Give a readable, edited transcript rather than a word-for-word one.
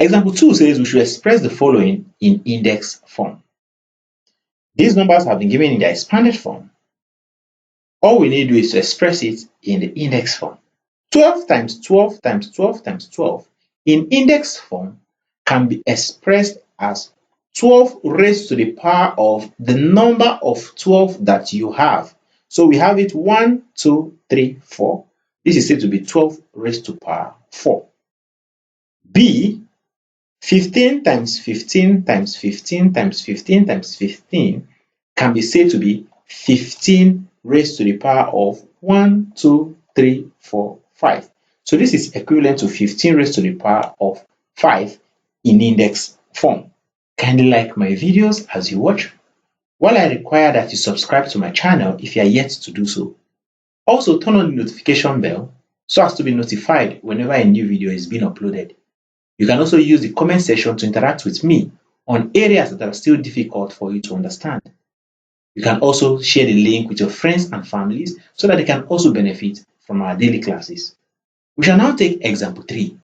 Example 2 says we should express the following in index form. These numbers have been given in their expanded form. All we need to do is to express it in the index form. 12 times 12 times 12 times 12 in index form can be expressed as 12 raised to the power of the number of 12 that you have. So we have it 1, 2, 3, 4. This is said to be 12 raised to power 4. B, 15 times 15 times 15 times 15 times 15 can be said to be 15 raised to the power of 1, 2, 3, 4, 5. So this is equivalent to 15 raised to the power of 5 in index form. Kindly like my videos as you watch, while I require that you subscribe to my channel if you are yet to do so. Also turn on the notification bell so as to be notified whenever a new video is being uploaded. You can also use the comment section to interact with me on areas that are still difficult for you to understand. You can also share the link with your friends and families so that they can also benefit from our daily classes. We shall now take example 3.